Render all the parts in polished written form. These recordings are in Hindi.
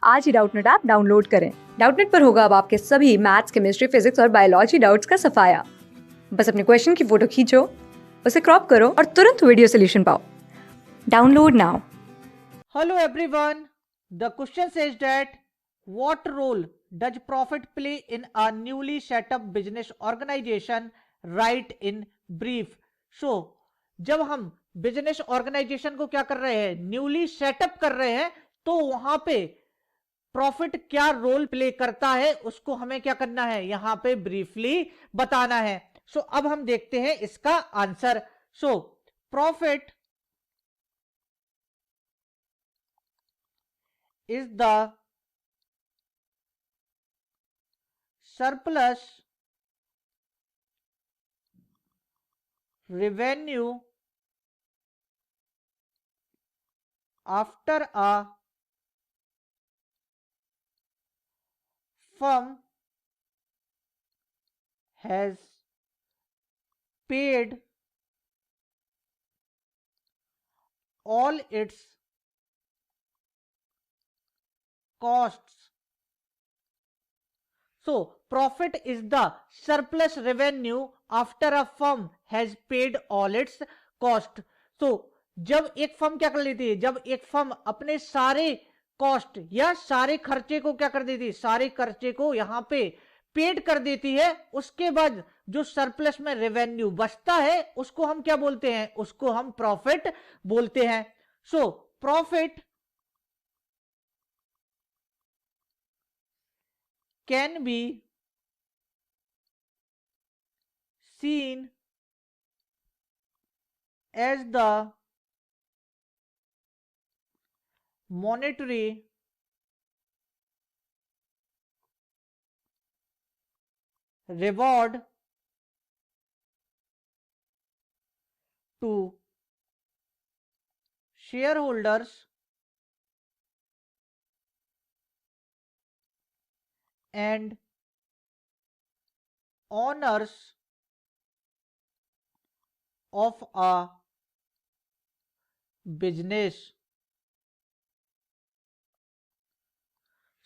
आज ही डाउटनेट ऐप डाउनलोड करें। डाउटनेट पर होगा अब आपके सभी मैथ्स, केमिस्ट्री, फिजिक्स और बायोलॉजी डाउट्स का सफाया। बस अपने क्वेश्चन की फोटो खींचो, उसे क्रॉप करो और तुरंत वीडियो सोल्यूशन पाओ। Download now. Hello everyone. The question says that what role does profit play in a newly set up business organization? Write in brief. So, जब हम बिजनेस ऑर्गेनाइजेशन को क्या कर रहे हैं, न्यूली सेटअप कर रहे हैं, तो वहां पे प्रॉफिट क्या रोल प्ले करता है उसको हमें क्या करना है, यहां पे ब्रीफली बताना है। सो अब हम देखते हैं इसका answer. So profit is the surplus revenue after a firm has paid all its costs. So, profit is the surplus revenue after a firm has paid all its cost. So, जब एक फर्म क्या कर लेती है, जब एक फर्म अपने सारे कॉस्ट या सारे खर्चे को क्या कर देती है, सारे खर्चे को यहां पे पेड कर देती है, उसके बाद जो सरप्लस में रेवेन्यू बचता है उसको हम क्या बोलते हैं, उसको हम प्रॉफिट बोलते हैं। So profit can be seen as the monetary reward to shareholders and owners of a business.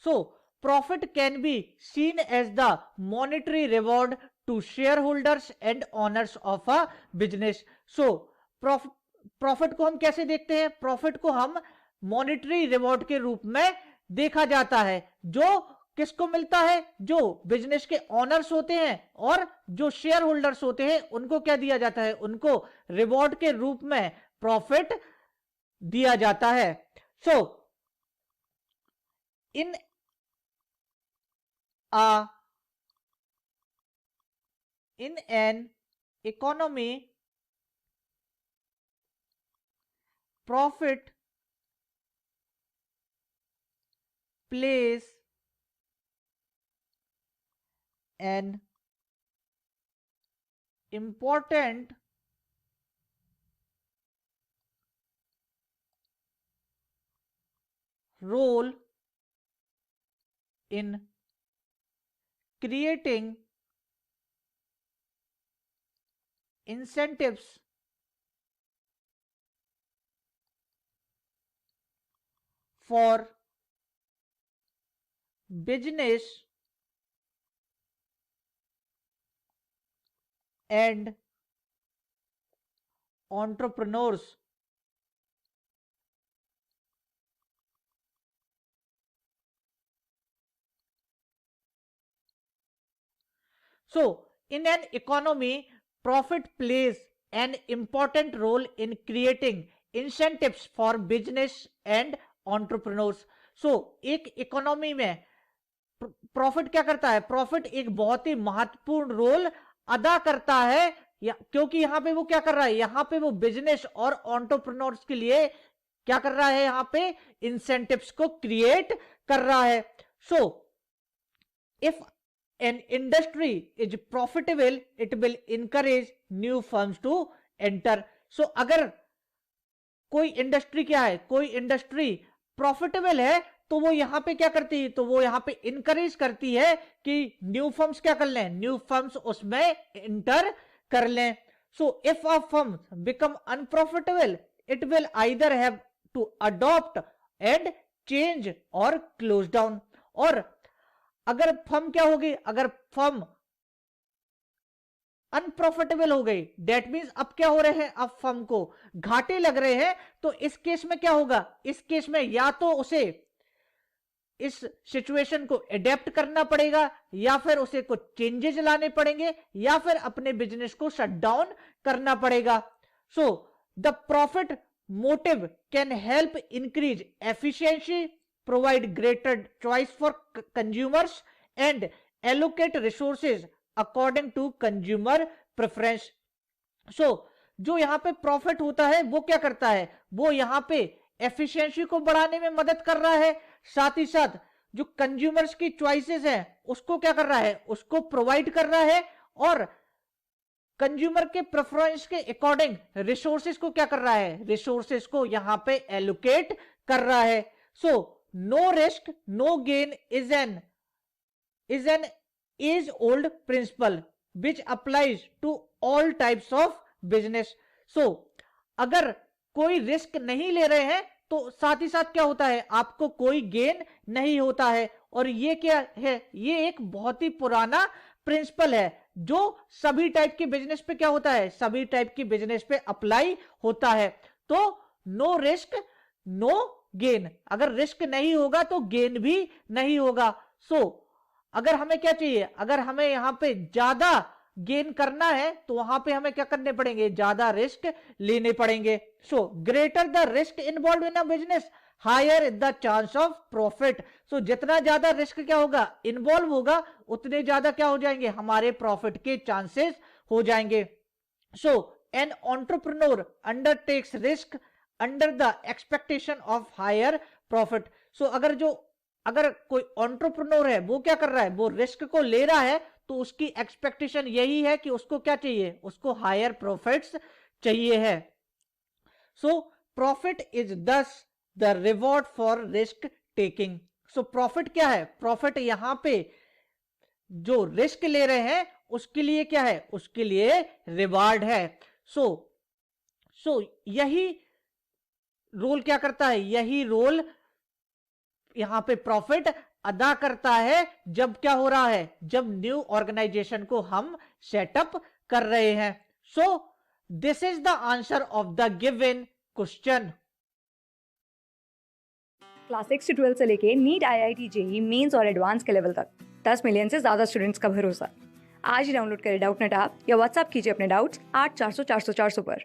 So, profit can be seen as the monetary reward to shareholders and owners of a business. So, profit को हम कैसे देखते हैं, प्रॉफिट को हम मॉनेटरी रिवॉर्ड के रूप में देखा जाता है, जो किसको मिलता है, जो बिजनेस के ओनर्स होते हैं और जो शेयर होल्डर्स होते हैं उनको क्या दिया जाता है, उनको रिवॉर्ड के रूप में प्रॉफिट दिया जाता है। सो इन an economy, profit plays an important role in creating incentives for business and entrepreneurs. So, in an economy, profit plays an important role in creating incentives for business and entrepreneurs. So, एक इकोनॉमी में प्रॉफिट क्या करता है, प्रॉफिट एक बहुत ही महत्वपूर्ण रोल अदा करता है, क्योंकि यहां पे वो क्या कर रहा है, यहां पे वो बिजनेस और एंटरप्रेन्योर्स के लिए क्या कर रहा है, यहां पे इंसेंटिव्स को क्रिएट कर रहा है। So if an industry is profitable, it will encourage new firms to enter. So अगर कोई इंडस्ट्री क्या है, कोई इंडस्ट्री प्रॉफिटेबल है तो वो यहां पे क्या करती है, तो वो यहां पे इंकरेज करती है कि न्यू फर्म्स क्या कर लें, न्यू फर्म्स उसमें एंटर कर लें। So if a firm become unprofitable, it will either have to adopt and change or close down. और अगर फर्म क्या होगी, अगर फर्म अनप्रॉफिटेबल हो गई, डेट मीन्स अब क्या हो रहे हैं, अब फर्म को घाटे लग रहे हैं, तो इस केस में क्या होगा, इस केस में या तो उसे इस सिचुएशन को एडेप्ट करना पड़ेगा, या फिर उसे कुछ चेंजेस लाने पड़ेंगे, या फिर अपने बिजनेस को शट डाउन करना पड़ेगा। So the profit motive can help increase efficiency, provide greater choice for consumers and allocate resources according to consumer preference. So जो यहां पे प्रॉफिट होता है वो क्या करता है, वो यहां पे एफिशिएंसी को बढ़ाने में मदद कर रहा है, साथ ही साथ जो कंज्यूमर्स की चॉइसेस हैं उसको क्या कर रहा है, उसको प्रोवाइड कर रहा है, और कंज्यूमर के प्रेफरेंस के अकॉर्डिंग रिसोर्सेज को क्या कर रहा है, रिसोर्सेज को यहां पे एलोकेट कर रहा है। So no risk no gain is an age old principle which applies to all types of business. So अगर कोई रिस्क नहीं ले रहे हैं तो साथ ही साथ क्या होता है, आपको कोई गेन नहीं होता है। और ये क्या है, ये एक बहुत ही पुराना प्रिंसिपल है जो सभी टाइप के बिजनेस पे क्या होता है, सभी टाइप की बिजनेस पे अप्लाई होता है। तो नो रिस्क नो गेन, अगर रिस्क नहीं होगा तो गेन भी नहीं होगा। सो अगर हमें क्या चाहिए, अगर हमें यहां पे ज्यादा गेन करना है तो वहां पे हमें क्या करने पड़ेंगे, ज्यादा रिस्क लेने पड़ेंगे। So greater the risk involve in a business higher the chance of profit. So जितना ज्यादा रिस्क क्या होगा, इन्वॉल्व होगा, उतने ज्यादा क्या हो जाएंगे, हमारे प्रॉफिट के चांसेस हो जाएंगे। So an entrepreneur undertakes risk under the expectation of higher profit. So अगर कोई एंटरप्रेन्योर है वो क्या कर रहा है, वो रिस्क को ले रहा है, तो उसकी एक्सपेक्टेशन यही है कि उसको क्या चाहिए, उसको हायर प्रॉफिट्स चाहिए है। सो प्रॉफिट इज दस the reward for risk taking. So profit क्या है, प्रॉफिट यहां पे जो रिस्क ले रहे हैं उसके लिए क्या है, उसके लिए रिवार्ड है। सो यही रोल क्या करता है, यही रोल यहां पे प्रॉफिट अदा करता है जब क्या हो रहा है, जब न्यू ऑर्गेनाइजेशन को हम सेटअप कर रहे हैं। So this is the answer of the given question. Class 6 से 12 से लेके नीट, IIT, JEE मेंस और एडवांस के लेवल तक 10 मिलियन से ज्यादा स्टूडेंट्स का भरोसा। आज ही डाउनलोड करें डाउटनेट ऐप या व्हाट्सएप कीजिए अपने डाउट्स 8400 400 400 पर।